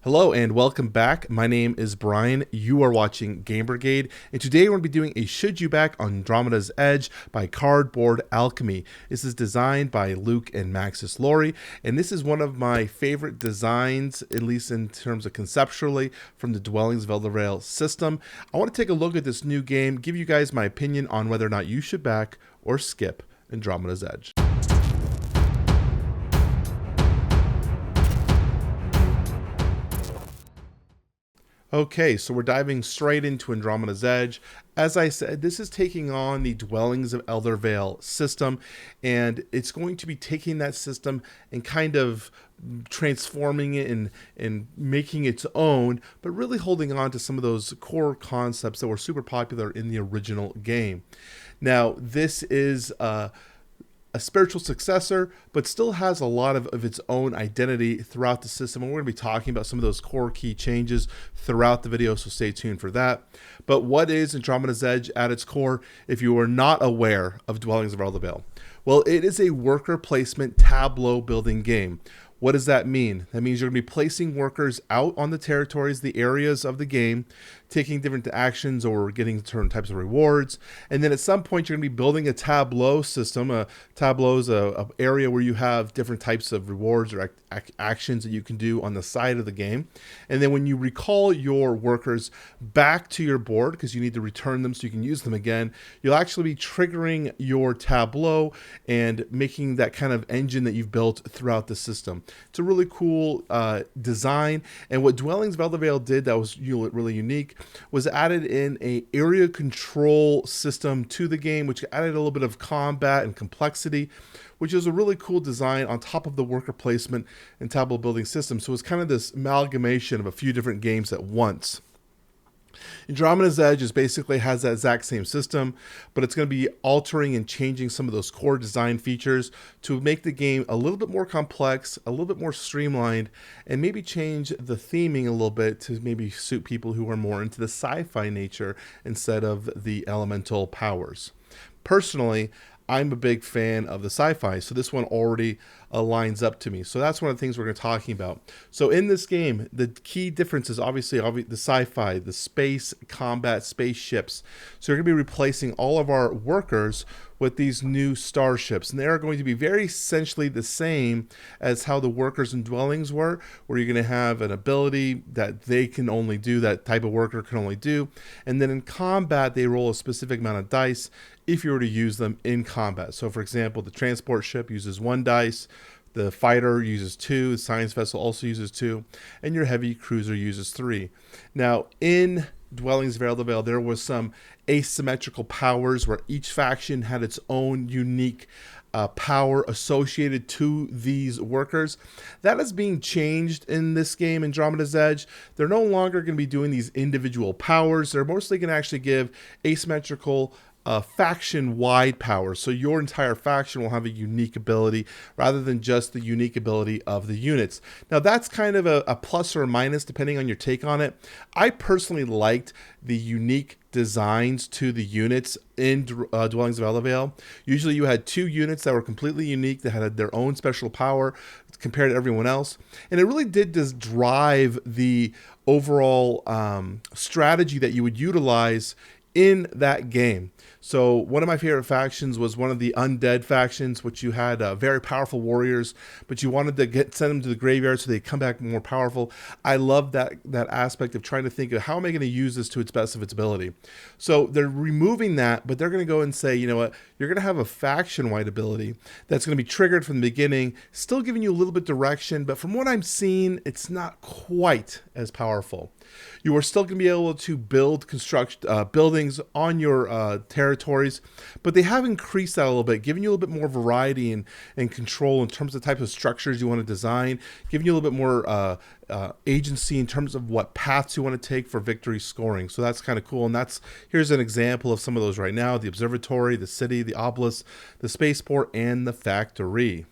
Hello and welcome back. My name is Bryan. You are watching Game Brigade, and today we're going to be doing a Should You Back on Andromeda's Edge by Cardboard Alchemy. This is designed by Luke and Maxis Laurie, and this is one of my favorite designs, at least in terms of conceptually, from the Dwellings of Eldervale system. I want to take a look at this new game, give you guys my opinion on whether or not you should back or skip Andromeda's Edge. Okay, so we're diving straight into Andromeda's Edge. As I said, this is taking on the Dwellings of Eldervale system, and it's going to be taking that system and kind of transforming it and making its own, but really holding on to some of those core concepts that were super popular in the original game. Now, this is a spiritual successor, but still has a lot of its own identity throughout the system. And we're going to be talking about some of those core key changes throughout the video, so stay tuned for that. But what is Andromeda's Edge at its core, if you are not aware of Dwellings of Eldervale? Well, it is a worker placement tableau building game. What does that mean? That means you're going to be placing workers out on the territories, the areas of the game, taking different actions or getting certain types of rewards. And then at some point, you're going to be building a tableau system. A tableau is an area where you have different types of rewards or actions that you can do on the side of the game. And then when you recall your workers back to your board, because you need to return them so you can use them again, you'll actually be triggering your tableau and making that kind of engine that you've built throughout the system. It's a really cool design. And what Dwellings of Eldervale did that was really unique was added in a area control system to the game, which added a little bit of combat and complexity, which is a really cool design on top of the worker placement and tableau building system. So it's kind of this amalgamation of a few different games at once. Andromeda's Edge basically has that exact same system, but it's going to be altering and changing some of those core design features to make the game a little bit more complex, a little bit more streamlined, and maybe change the theming a little bit to maybe suit people who are more into the sci-fi nature instead of the elemental powers. Personally, I'm a big fan of the sci-fi, so this one already lines up to me. So that's one of the things we're going to be talking about. So in this game, the key difference is obviously the sci-fi, the space combat, spaceships. So you're going to be replacing all of our workers with these new starships, and they are going to be very essentially the same as how the workers in Dwellings were, where you're going to have an ability that they can only do, that type of worker can only do, and then in combat they roll a specific amount of dice if you were to use them in combat. So for example, the transport ship uses 1 dice, the fighter uses 2, the science vessel also uses 2, and your heavy cruiser uses 3. Now in Dwellings of Eldervale, there was some asymmetrical powers where each faction had its own unique power associated to these workers. That is being changed in this game, Andromeda's Edge. They're no longer going to be doing these individual powers. They're mostly going to actually give asymmetrical faction-wide power. So your entire faction will have a unique ability rather than just the unique ability of the units. Now that's kind of a plus or a minus depending on your take on it. I personally liked the unique designs to the units in Dwellings of Eldervale. Usually you had 2 units that were completely unique, that had their own special power compared to everyone else. And it really did just drive the overall strategy that you would utilize in that game. So one of my favorite factions was one of the undead factions, which you had very powerful warriors, but you wanted to send them to the graveyard so they come back more powerful. I love that aspect of trying to think of how am I going to use this to its best of its ability. So they're removing that, but they're going to go and say, you know what, you're going to have a faction-wide ability that's going to be triggered from the beginning, still giving you a little bit direction, but from what I'm seeing, it's not quite as powerful. You are still going to be able to construct buildings on your territories, but they have increased that a little bit, giving you a little bit more variety and control in terms of the type of structures you want to design, giving you a little bit more agency in terms of what paths you want to take for victory scoring. So that's kind of cool. And here's an example of some of those right now: the observatory, the city, the obelisk, the spaceport, and the factory.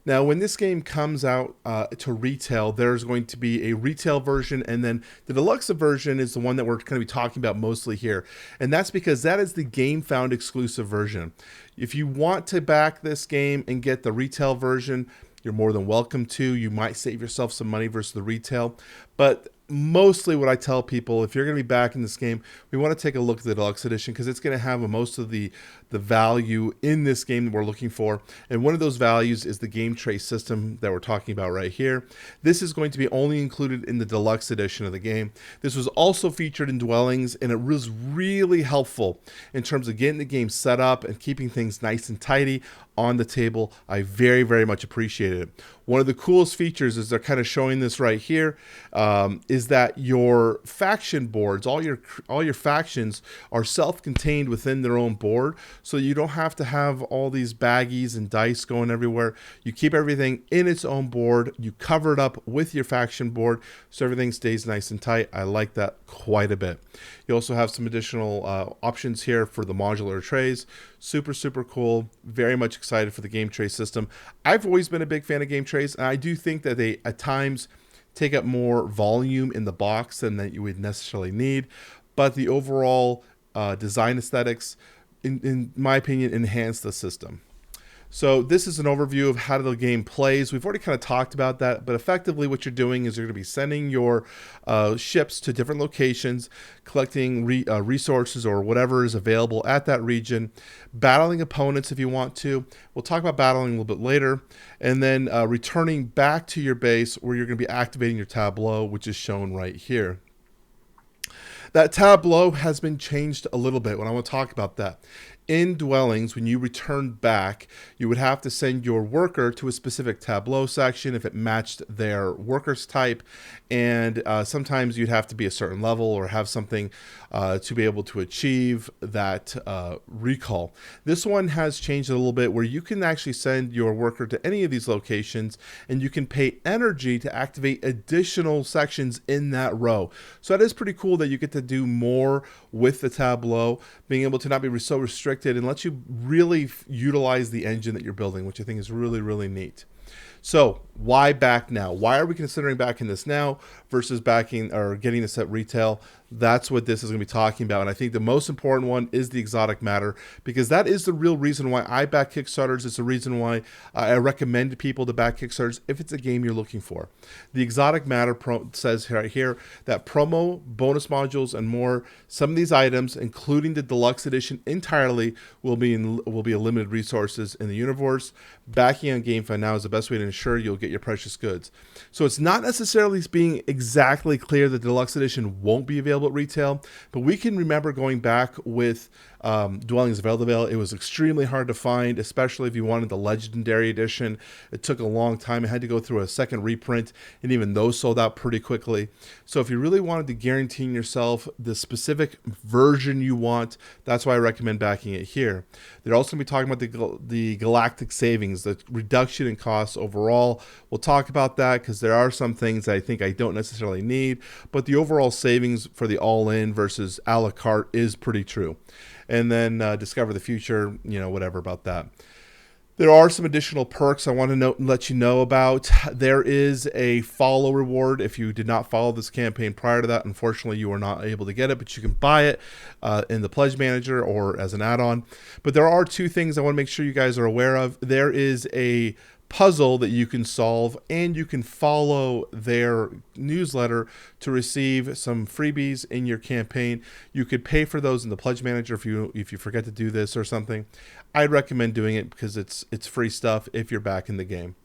Now, when this game comes out to retail, there's going to be a retail version, and then the deluxe version is the one that we're going to be talking about mostly here. And that's because that is the GameFound exclusive version. If you want to back this game and get the retail version, you're more than welcome to. You might save yourself some money versus the retail. But mostly what I tell people, if you're going to be back in this game, we want to take a look at the deluxe edition because it's going to have most of the value in this game that we're looking for. And one of those values is the game tray system that we're talking about right here. This is going to be only included in the deluxe edition of the game. This was also featured in Dwellings, and it was really helpful in terms of getting the game set up and keeping things nice and tidy on the table. I very, very much appreciated it. One of the coolest features is they're kind of showing this right here, is that your faction boards, all your factions are self-contained within their own board, so you don't have to have all these baggies and dice going everywhere. You keep everything in its own board. You cover it up with your faction board, so everything stays nice and tight. I like that quite a bit. You also have some additional options here for the modular trays. Super, super cool. Very much excited for the game tray system. I've always been a big fan of game trays, and I do think that they, at times, take up more volume in the box than that you would necessarily need. But the overall design aesthetics, in my opinion, enhance the system. So this is an overview of how the game plays. We've already kind of talked about that, but effectively what you're doing is you're going to be sending your ships to different locations, collecting resources or whatever is available at that region, battling opponents if you want to. We'll talk about battling a little bit later, and then returning back to your base where you're going to be activating your tableau, which is shown right here. That tableau has been changed a little bit when I want to talk about that. In Dwellings, when you return back, you would have to send your worker to a specific tableau section if it matched their worker's type, and sometimes you'd have to be a certain level or have something to be able to achieve that recall. This one has changed a little bit where you can actually send your worker to any of these locations, and you can pay energy to activate additional sections in that row. So that is pretty cool that you get to do more with the tableau, being able to not be so restricted and let you really utilize the engine that you're building, which I think is really, really neat. So why back now? Why are we considering backing this now versus backing or getting this at retail? That's what this is going to be talking about. And I think the most important one is the exotic matter, because that is the real reason why I back Kickstarters. It's the reason why I recommend people to back Kickstarters if it's a game you're looking for. The exotic matter says right here that promo, bonus modules, and more. Some of these items, including the deluxe edition entirely, will be a limited resources in the universe. Backing on GameFi now is the best way to ensure you'll get your precious goods. So it's not necessarily being exactly clear that the deluxe edition won't be available at retail, but we can remember going back with Dwellings of Eldervale. It was extremely hard to find, especially if you wanted the legendary edition. It took a long time. It had to go through a second reprint, and even those sold out pretty quickly. So if you really wanted to guarantee yourself the specific version you want, that's why I recommend backing it here. They're also going to be talking about the galactic savings, the reduction in costs overall. We'll talk about that because there are some things I think I don't necessarily need, but the overall savings for the all-in versus a la carte is pretty true. And then discover the future, whatever about that. There are some additional perks I want to let you know about. There is a follow reward. If you did not follow this campaign prior to that, unfortunately, you are not able to get it, but you can buy it in the Pledge Manager or as an add-on. But there are two things I want to make sure you guys are aware of. There is a puzzle that you can solve, and you can follow their newsletter to receive some freebies in your campaign. You could pay for those in the Pledge Manager if you forget to do this or something. I'd recommend doing it because it's free stuff if you're back in the game.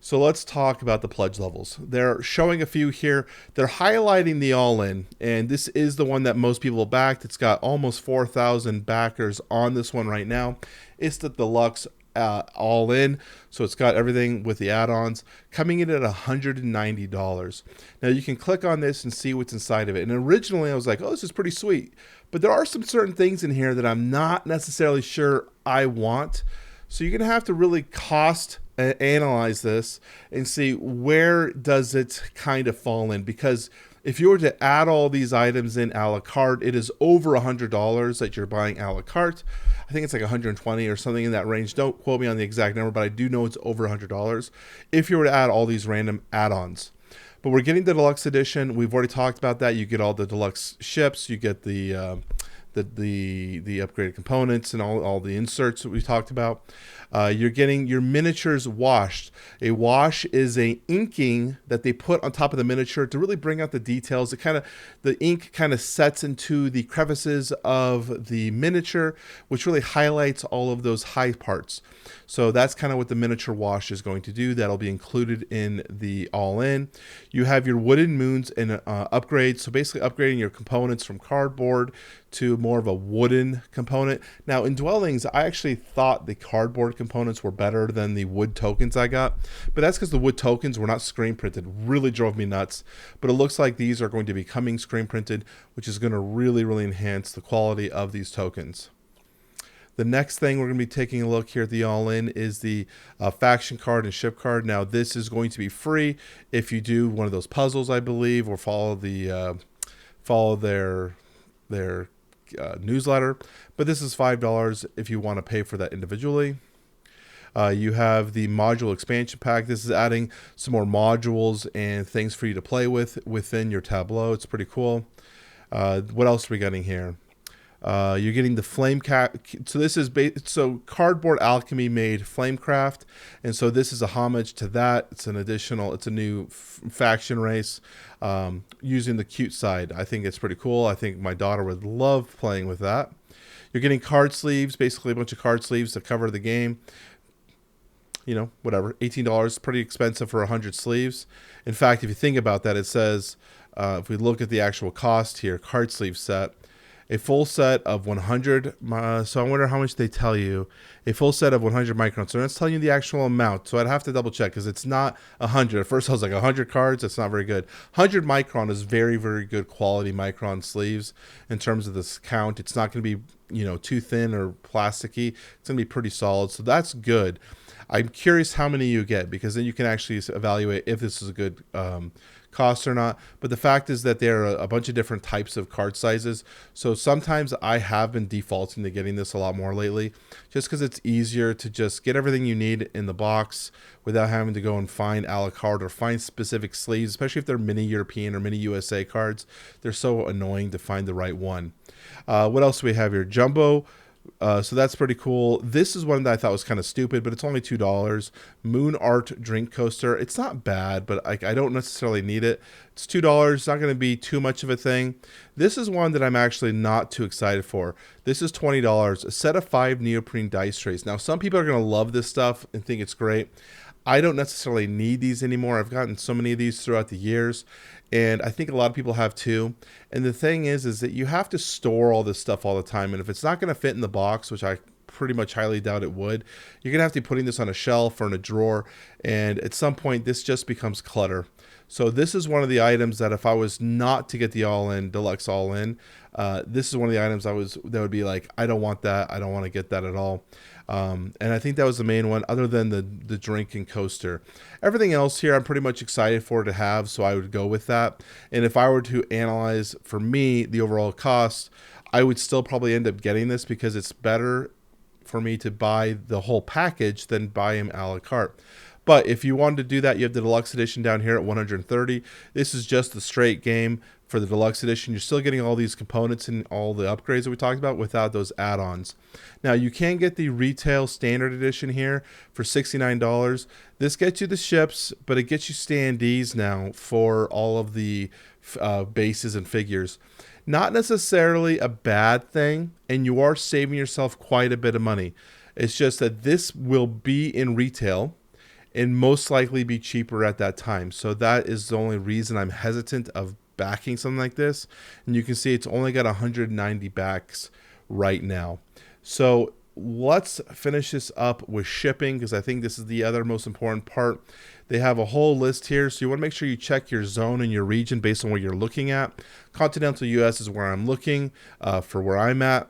So let's talk about the pledge levels. They're showing a few here. They're highlighting the all-in, and this is the one that most people backed. It's got almost 4,000 backers on this one right now. It's the deluxe all in, so it's got everything with the add-ons, coming in at $190. Now you can click on this and see what's inside of it, and originally I was like, oh, this is pretty sweet, but there are some certain things in here that I'm not necessarily sure I want. So you're gonna have to really cost analyze this and see where does it kind of fall in, because if you were to add all these items in a la carte, it is over $100 that you're buying a la carte. I think it's like 120 or something in that range. Don't quote me on the exact number, but I do know it's over $100 if you were to add all these random add-ons. But we're getting the deluxe edition. We've already talked about that. You get all the deluxe ships. You get the the upgraded components and all the inserts that we talked about. You're getting your miniatures washed. A wash is a inking that they put on top of the miniature to really bring out the details. The ink kind of sets into the crevices of the miniature, which really highlights all of those high parts. So that's kind of what the miniature wash is going to do. That'll be included in the all-in. You have your wooden moons and upgrades. So basically upgrading your components from cardboard to more of a wooden component. Now in Dwellings, I actually thought the cardboard components were better than the wood tokens I got, but that's because the wood tokens were not screen printed. Really drove me nuts. But it looks like these are going to be coming screen printed, which is going to really enhance the quality of these tokens. The next thing we're going to be taking a look here at the all-in is the faction card and ship card. Now this is going to be free if you do one of those puzzles, I believe, or follow their newsletter. But this is $5 if you want to pay for that individually. You have the module expansion pack. This is adding some more modules and things for you to play with within your tableau. It's pretty cool. What else are we getting here? You're getting the flame so this is so Cardboard Alchemy made Flamecraft, and so this is a homage to that. It's a new faction race using the cute side. I think it's pretty cool. I think my daughter would love playing with that. You're getting card sleeves, basically a bunch of card sleeves to cover the game. You know, whatever, $18, pretty expensive for 100 sleeves. In fact, if you think about that, it says, if we look at the actual cost here, card sleeve set, a full set of 100, so I wonder how much they tell you. A full set of 100 microns. So that's telling you the actual amount. So I'd have to double check because it's not 100. At first I was like 100 cards. That's not very good. 100 micron is very good quality micron sleeves in terms of this count. It's not going to be, you know, too thin or plasticky. It's going to be pretty solid. So that's good. I'm curious how many you get, because then you can actually evaluate if this is a good cost or not. But the fact is that there are a bunch of different types of card sizes. So sometimes I have been defaulting to getting this a lot more lately, just because it's easier to just get everything you need in the box without having to go and find a la carte or find specific sleeves, especially if they're mini European or mini USA cards. They're so annoying to find the right one. What else do we have here? Jumbo. So that's pretty cool. This is one that I thought was kind of stupid, but it's only $2. Moon Art Drink Coaster. It's not bad, but I don't necessarily need it. It's $2. It's not going to be too much of a thing. This is one that I'm actually not too excited for. This is $20. A set of 5 neoprene dice trays. Now, some people are going to love this stuff and think it's great. I don't necessarily need these anymore. I've gotten so many of these throughout the years, and I think a lot of people have too. And the thing is that you have to store all this stuff all the time, and if it's not going to fit in the box, which I pretty much highly doubt it would, you're going to have to be putting this on a shelf or in a drawer, and at some point this just becomes clutter. So this is one of the items that if I was not to get the all-in, deluxe all-in, this is one of the items that would be like, I don't want that. I don't want to get that at all. And I think that was the main one, other than the drink and coaster. Everything else here I'm pretty much excited for to have, so I would go with that. And if I were to analyze, for me, the overall cost, I would still probably end up getting this because it's better for me to buy the whole package than buy them a la carte. But if you wanted to do that, you have the deluxe edition down here at $130. This is just the straight game for the deluxe edition. You're still getting all these components and all the upgrades that we talked about without those add-ons. Now, you can get the retail standard edition here for $69. This gets you the ships, but it gets you standees now for all of the bases and figures. Not necessarily a bad thing, and you are saving yourself quite a bit of money. It's just that this will be in retail and most likely be cheaper at that time. So that is the only reason I'm hesitant of backing something like this. And you can see it's only got 190 backs right now. So let's finish this up with shipping, because I think this is the other most important part. They have a whole list here, so you want to make sure you check your zone and your region based on what you're looking at. Continental US is where I'm looking for where I'm at.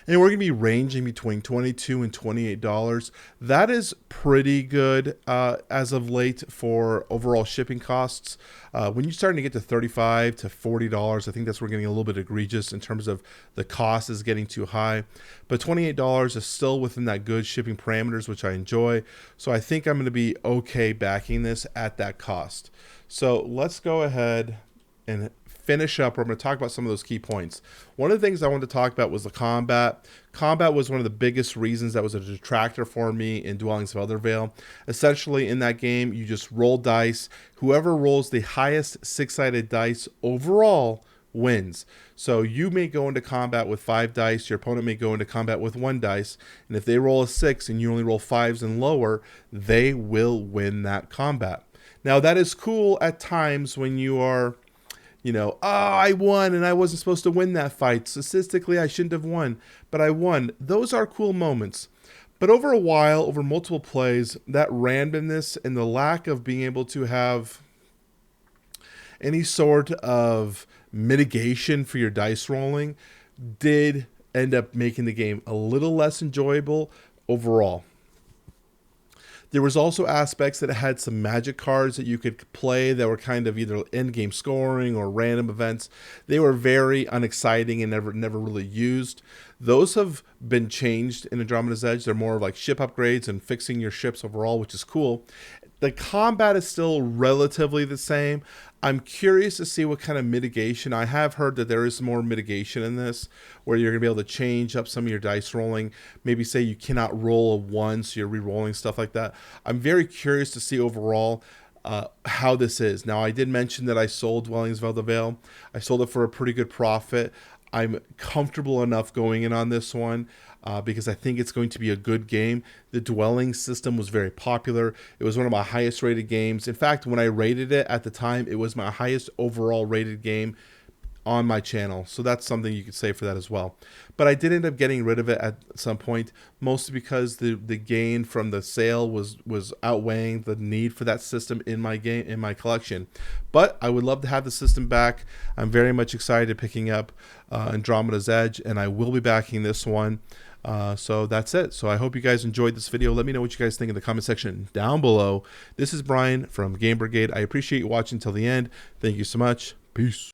And we're going to be ranging between $22 and $28. That is pretty good as of late for overall shipping costs. When you're starting to get to $35 to $40, I think that's where we're getting a little bit egregious in terms of the cost is getting too high. But $28 is still within that good shipping parameters, which I enjoy. So I think I'm going to be okay backing this at that cost. So let's go ahead and finish up, where I'm going to talk about some of those key points. One of the things I wanted to talk about was the combat. Combat was one of the biggest reasons that was a detractor for me in Dwellings of Eldervale. Essentially, in that game, you just roll dice. Whoever rolls the highest six-sided dice overall wins. So you may go into combat with 5 dice, your opponent may go into combat with 1 dice, and if they roll a 6 and you only roll 5s and lower, they will win that combat. Now, that is cool at times when you are, oh, I won and I wasn't supposed to win that fight. Statistically, I shouldn't have won, but I won. Those are cool moments. But over a while, over multiple plays, that randomness and the lack of being able to have any sort of mitigation for your dice rolling did end up making the game a little less enjoyable overall. There was also aspects that had some magic cards that you could play that were kind of either end-game scoring or random events. They were very unexciting and never really used. Those have been changed in Andromeda's Edge. They're more like ship upgrades and fixing your ships overall, which is cool. The combat is still relatively the same. I'm curious to see what kind of mitigation. I have heard that there is more mitigation in this, where you're going to be able to change up some of your dice rolling. Maybe say you cannot roll a 1, so you're re-rolling, stuff like that. I'm very curious to see overall how this is. Now, I did mention that I sold Dwellings of Eldervale. I sold it for a pretty good profit. I'm comfortable enough going in on this one because I think it's going to be a good game. The dwelling system was very popular. It was one of my highest rated games. In fact, when I rated it at the time, it was my highest overall rated game on my channel. So that's something you could say for that as well. But I did end up getting rid of it at some point, mostly because the gain from the sale was outweighing the need for that system in my game, in my collection. But I would love to have the system back. I'm very much excited picking up Andromeda's Edge, and I will be backing this one. So that's it. So I hope you guys enjoyed this video. Let me know what you guys think in the comment section down below. This is Brian from Game Brigade. I appreciate you watching till the end. Thank you so much. Peace.